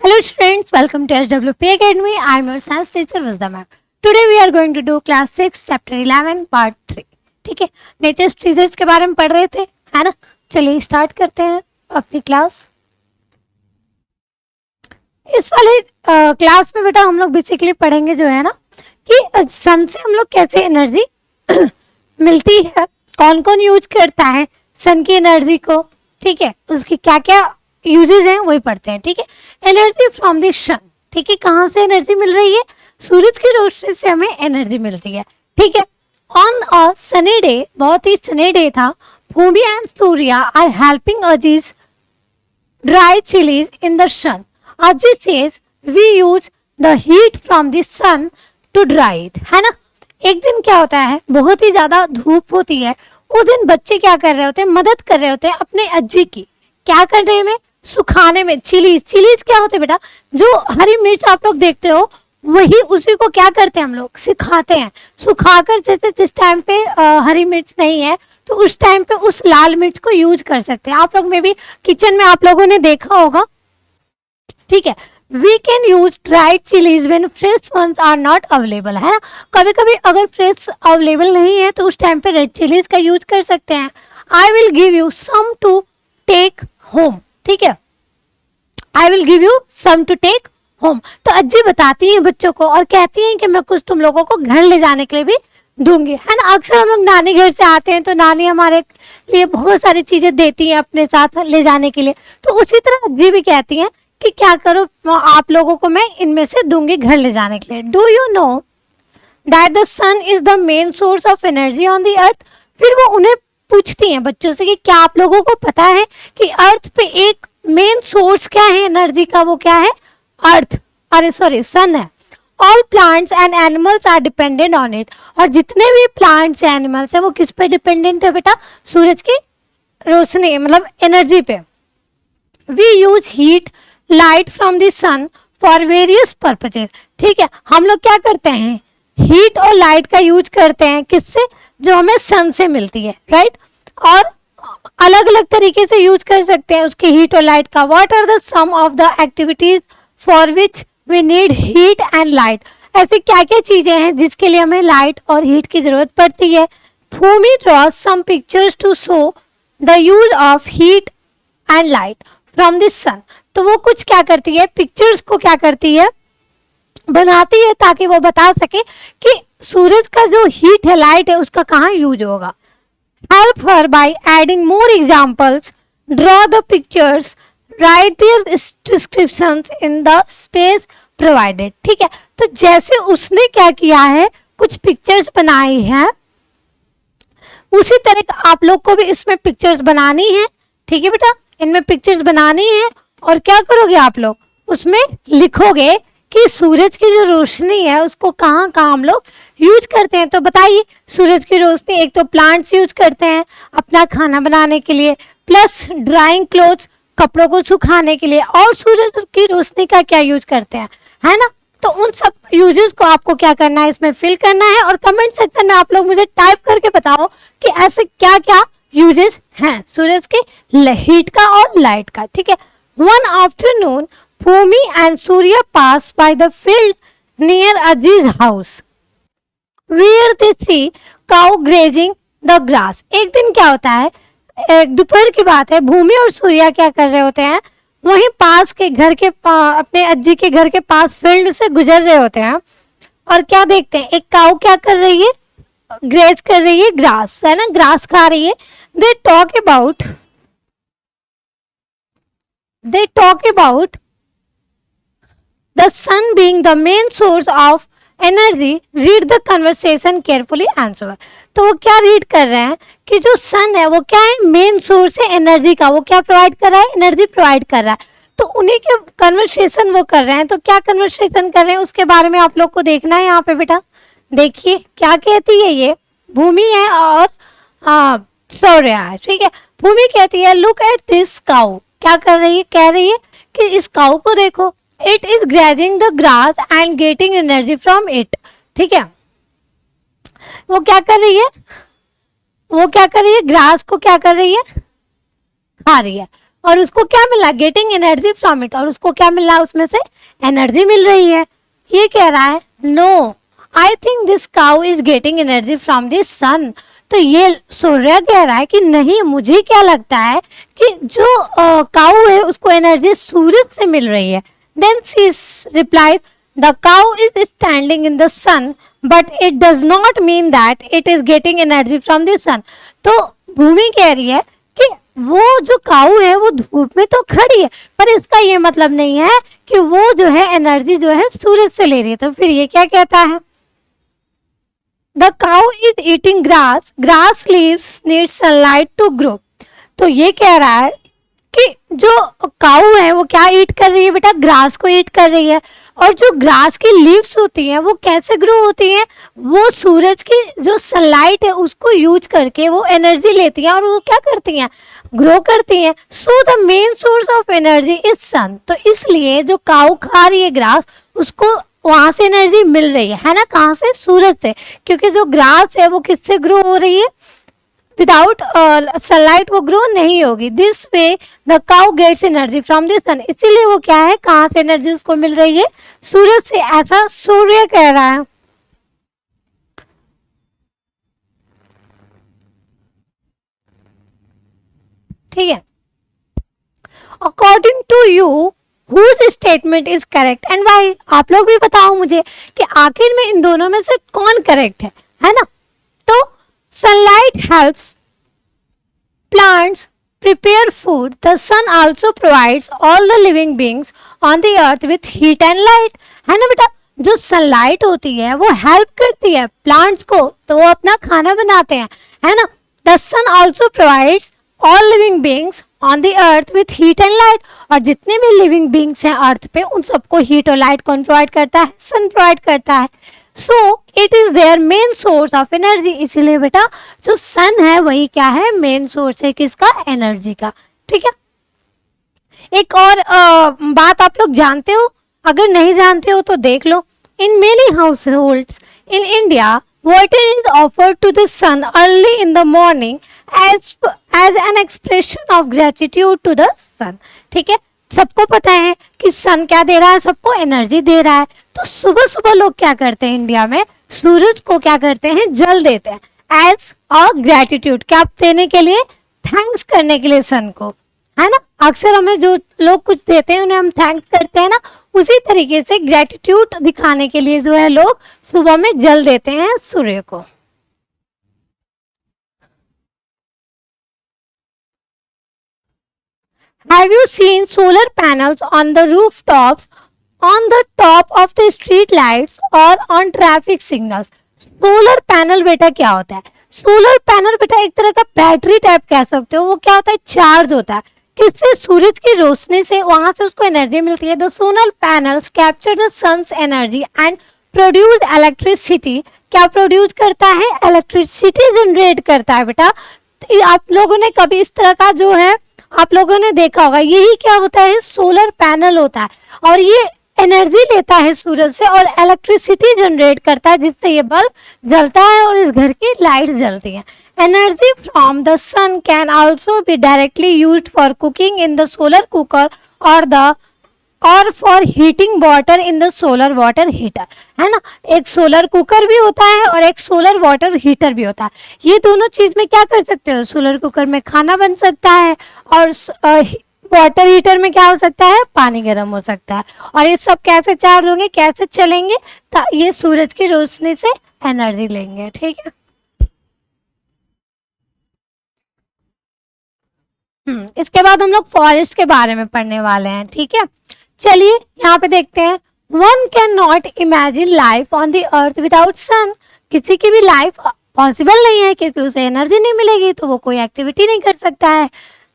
Hello students, welcome to SWP Academy. I am your science teacher Wisdom ma'am. Today we are going to do class 6 chapter 11 part 3. ठीक है, nature treasures के बारे में पढ़ रहे थे, है ना। चलिए स्टार्ट करते हैं अपनी क्लास। इस वाले क्लास में बेटा हम लोग बेसिकली पढ़ेंगे जो है ना कि सन से हम लोग कैसे एनर्जी मिलती है, कौन कौन यूज करता है सन की एनर्जी को, ठीक है, उसकी क्या क्या यूजेस हैं वही पढ़ते हैं। ठीक है, एनर्जी फ्रॉम द सन, ठीक है, कहाँ से एनर्जी मिल रही है, सूरज की रोशनी से हमें एनर्जी मिलती है। ठीक है, ऑन अ सनी डे, बहुत ही सनी डे था, Bhoomi and Surya are helping Aziz dry chillies in the sun. Aziz says we use the heat from the sun to dry it, है ना। एक दिन क्या होता है, बहुत ही ज्यादा धूप होती है, उस दिन बच्चे क्या कर रहे होते हैं, मदद कर रहे होते हैं अपने अज्जी की, क्या करने में, सुखाने में। चिलीज, चिलीज क्या होते हैं बेटा, जो हरी मिर्च आप लोग देखते हो वही, उसी को क्या करते हैं हम लोग, सिखाते हैं। सुखाकर, जैसे जिस टाइम पे हरी मिर्च नहीं है तो उस टाइम पे उस लाल मिर्च को यूज कर सकते हैं। आप लोग में भी किचन में आप लोगों ने देखा होगा। ठीक है, we can use dried chillies when fresh ones are not available, है ना। कभी कभी अगर फ्रेश अवेलेबल नहीं है तो उस टाइम पे रेड चिलीज का यूज कर सकते हैं। I will give you some to take home, ठीक है, I will give you some to take home. तो अज्जी बताती हैं बच्चों को और कहती हैं कि मैं कुछ तुम लोगों को घर ले जाने के लिए भी दूंगी, है ना। अक्सर हम लोग नानी घर से आते हैं तो नानी हमारे लिए बहुत सारी चीजें देती हैं अपने साथ ले जाने के लिए, तो उसी तरह अज्जी भी कहती हैं कि क्या करो, आप लोगों को मैं इनमें से दूंगी घर ले जाने के लिए। Do you know that the sun is the main source of energy on the earth. फिर वो उन्हें पूछती हैं बच्चों से कि क्या आप लोगों को पता है कि अर्थ पे एक मेन सोर्स क्या है एनर्जी का, वो क्या है, अर्थ, अरे सॉरी सन है। All plants and animals are dependent on it. और जितने भी प्लांट्स या एनिमल्स है वो किस पे डिपेंडेंट है बेटा, सूरज की रोशनी, मतलब एनर्जी पे। We use heat light from the sun for various purposes. ठीक है, हम लोग क्या करते हैं, हीट और लाइट का यूज करते हैं, किससे, जो हमें सन से मिलती है, राइट। और अलग अलग तरीके से यूज कर सकते हैं उसके हीट और लाइट का। What are the some of the activities for which we need heat and light. ऐसे क्या क्या चीजें हैं जिसके लिए हमें लाइट और हीट की जरूरत पड़ती है। Bhoomi draws some pictures to show the use of heat and light from the sun. तो वो कुछ क्या करती है, पिक्चर्स को क्या करती है, बनाती है, ताकि वो बता सके कि सूरज का जो हीट है, लाइट है, उसका कहाँ यूज होगा। Help her by adding more examples, draw the pictures, write their descriptions in the space provided। ठीक है, तो जैसे उसने क्या किया है, कुछ पिक्चर्स बनाई है, उसी तरह आप लोग को भी इसमें पिक्चर्स बनानी है। ठीक है बेटा, इनमें पिक्चर्स बनानी है और क्या करोगे आप लोग, उसमें लिखोगे कि सूरज की जो रोशनी है उसको कहाँ कहाँ हम लोग यूज करते हैं। तो बताइए, सूरज की रोशनी एक तो प्लांट्स यूज करते हैं अपना खाना बनाने के लिए, प्लस ड्राइंग क्लोथ्स, कपड़ों को सुखाने के लिए, और सूरज की रोशनी का क्या यूज करते हैं, है ना। तो उन सब यूजेस को आपको क्या करना है, इसमें फिल करना है और कमेंट सेक्शन में आप लोग मुझे टाइप करके बताओ कि ऐसे क्या क्या यूजेस हैं सूरज के हीट का और लाइट का। ठीक है, one afternoon Bhumi and Surya pass by the field near Ajiz's house, where they see cow grazing the grass। एक दिन क्या होता है, एक दोपहर की बात है, भूमि और सूर्या क्या कर रहे होते हैं, वहीं पास के घर के अपने अज्जी के घर के पास फील्ड से गुजर रहे होते हैं और क्या देखते हैं, एक काऊ क्या कर रही है, ग्रेज कर रही है, ग्रास, है ना, ग्रास खा रही है। They talk about the sun being the main source of energy, read the conversation carefully answer। तो वो क्या रीड कर रहे हैं कि जो सन है वो क्या है, मेन सोर्स है एनर्जी का, वो क्या प्रोवाइड कर रहा है, एनर्जी प्रोवाइड कर रहा है। तो उन्हीं के कन्वर्सेशन वो कर रहे हैं। तो क्या कन्वर्सेशन कर रहे हैं उसके बारे में आप लोग को देखना है यहाँ पे बेटा। देखिए क्या कहती है, ये भूमि है और सूर्या है। ठीक है, भूमि कहती है लुक एट दिस काऊ, क्या कर रही है, कह रही है कि इस काऊ को देखो, it is grazing the grass and getting energy from it. ठीक है, वो क्या कर रही है, वो क्या कर रही है, ग्रास को क्या कर रही है, खा रही है। और उसको क्या मिला, गेटिंग एनर्जी फ्रॉम इट, और उसको क्या मिला, उसमें से एनर्जी मिल रही है। ये कह रहा है no, I think this cow is getting energy from this sun. तो ये सूर्य कह रहा है कि नहीं, मुझे क्या लगता है कि जो काऊ है उसको एनर्जी सूरज से मिल रही है। Then she replied, the cow is standing in the sun but it does not mean that it is getting energy from the sun. तो भूमि कह रही है कि वो जो काऊ है वो धूप में तो खड़ी है, पर इसका ये मतलब नहीं है कि वो जो है एनर्जी जो है सूरज से ले रही है। तो फिर ये क्या कहता है, the cow is eating grass, grass leaves need sunlight to grow. तो ये कह रहा है कि जो काऊ है वो क्या ईट कर रही है बेटा, ग्रास को ईट कर रही है। और जो ग्रास की लीव्स होती हैं वो कैसे ग्रो होती हैं, वो सूरज की जो सनलाइट है उसको यूज करके वो एनर्जी लेती हैं और वो क्या करती हैं, ग्रो करती हैं। So the main source of energy is sun. तो इसलिए जो काऊ खा रही है ग्रास, उसको वहां से एनर्जी मिल रही है ना, कहाँ से, सूरज से, क्योंकि जो ग्रास है वो किससे ग्रो हो रही है, विदाउट सनलाइट वो ग्रो नहीं होगी। This way the cow gets energy from the sun. इसीलिए वो क्या है, कहाँ से एनर्जी उसको मिल रही है, सूरज से, ऐसा सूर्य कह रहा है। ठीक है, according to you whose statement is correct and why. आप लोग भी बताओ मुझे कि आखिर में इन दोनों में से कौन करेक्ट है ना। तो sunlight helps plants prepare food. The sun also provides all the living beings on the earth with heat and light. है ना बेटा, जो सनलाइट होती है वो हेल्प करती है प्लांट्स को, तो वो अपना खाना बनाते हैं, है ना। The sun also provides all living beings on the earth with heat and light. और जितने भी लिविंग बींग्स हैं अर्थ पे उन सबको हीट और लाइट कौन प्रोवाइड करता है, सन प्रोवाइड करता है। So it is their main source of energy. इसीलिए बेटा जो सन है वही क्या है, मेन सोर्स है किसका, एनर्जी का। ठीक है, एक और बात आप लोग जानते हो, अगर नहीं जानते हो तो देख लो। In many households in India water is offered to the sun early in the morning as an expression of gratitude to the sun. ठीक है, सबको पता है कि सन क्या दे रहा है, सबको एनर्जी दे रहा है। तो सुबह सुबह लोग क्या करते हैं इंडिया में, सूरज को क्या करते हैं, जल देते हैं एज अ ग्रेटिट्यूड, क्या देने के लिए, थैंक्स करने के लिए सन को, है ना। अक्सर हमें जो लोग कुछ देते हैं उन्हें हम थैंक्स करते हैं ना, उसी तरीके से ग्रेटिट्यूड दिखाने के लिए जो है लोग सुबह में जल देते हैं सूर्य को। Have you seen solar panels on the rooftops, on the top of the street lights or on traffic signals? Solar panel बेटा क्या होता है, सोलर पैनल बेटा एक तरह का बैटरी टाइप कह सकते हो। वो क्या होता है, चार्ज होता है, किससे, सूरज की रोशनी से, वहां से उसको एनर्जी मिलती है। The solar panels capture the sun's energy and produce electricity. क्या प्रोड्यूस करता है, इलेक्ट्रिसिटी जनरेट करता है बेटा। तो आप लोगों ने कभी इस तरह का जो है आप लोगों ने देखा होगा, यही क्या होता है, सोलर पैनल होता है, और ये एनर्जी लेता है सूरज से और इलेक्ट्रिसिटी जनरेट करता है, जिससे ये बल्ब जलता है और इस घर की लाइट जलती है। Energy from the sun can also be directly used for cooking in the solar cooker और for heating water in the solar water heater, है ना। एक सोलर कुकर भी होता है और एक सोलर वाटर हीटर भी होता है। ये दोनों चीज में क्या कर सकते हो, सोलर कुकर में खाना बन सकता है और वाटर हीटर में क्या हो सकता है, पानी गर्म हो सकता है। और ये सब कैसे चार्ज होंगे, कैसे चलेंगे, ये सूरज की रोशनी से एनर्जी लेंगे। ठीक है, इसके बाद हम लोग फॉरेस्ट के बारे में पढ़ने वाले हैं। ठीक है, चलिए यहाँ पे देखते हैं। One can not imagine life on the earth without sun. किसी की भी लाइफ पॉसिबल नहीं है, क्योंकि उसे एनर्जी नहीं मिलेगी तो वो कोई एक्टिविटी नहीं कर सकता है।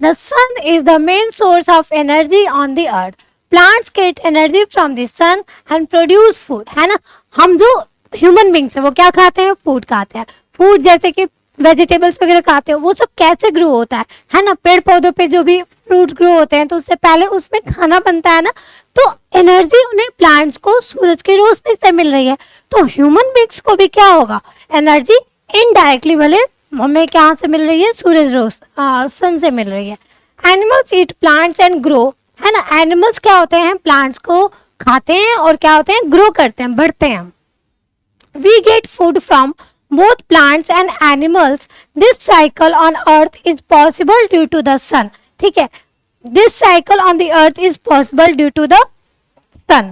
The sun is the main source of energy on the earth. Plants get energy from the sun and produce food, है ना। हम जो ह्यूमन बींग्स है वो क्या खाते हैं, फूड खाते हैं। फूड जैसे कि वेजिटेबल्स वगैरह खाते हो, वो सब कैसे ग्रो होता है ना। पेड़ पौधों पे जो भी फ्रूट ग्रो होते हैं तो उससे पहले उसमें खाना बनता है ना, तो एनर्जी उन्हें प्लांट्स को सूरज की रोशनी से मिल रही है। तो ह्यूमन बींग्स को भी क्या होगा, एनर्जी इनडायरेक्टली भले हमें क्या से मिल रही है, सूरज सन से मिल रही है। Animals eat plants and grow, है ना, एनिमल्स क्या होते हैं, प्लांट्स को खाते हैं और क्या होते हैं, ग्रो करते हैं, बढ़ते हैं. We get food from both plants and animals. This cycle on earth is possible due to the sun. ठीक है, this cycle on the earth is possible due to the sun.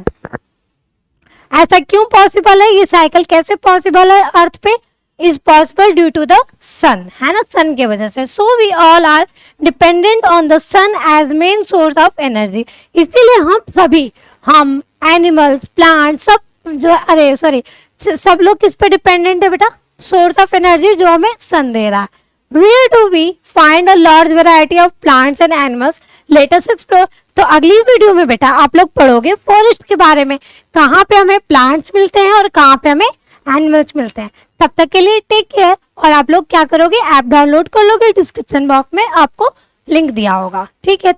ऐसा क्यों पॉसिबल है, ये साइकिल कैसे possible है earth पे, is possible due to the sun, है ना, सन की वजह से. So we all are dependent on the sun as main source of energy. इसीलिए हम सभी, हम एनिमल्स, प्लांट, सब जो, अरे सॉरी, सब लोग किस पे डिपेंडेंट है बेटा, सोर्स ऑफ एनर्जी जो हमें सन दे रहा है. Where do we find a large variety of plants and animals? Let us explore. तो अगली वीडियो में बेटा आप लोग पढ़ोगे फॉरेस्ट के बारे में, कहाँ पे हमें प्लांट्स मिलते हैं और कहाँ पे हमें एनिमल्स मिलते हैं. तब तक के लिए टेक केयर. और आप लोग क्या करोगे, ऐप डाउनलोड कर लोगे, डिस्क्रिप्शन बॉक्स में आपको लिंक दिया होगा. ठीक है.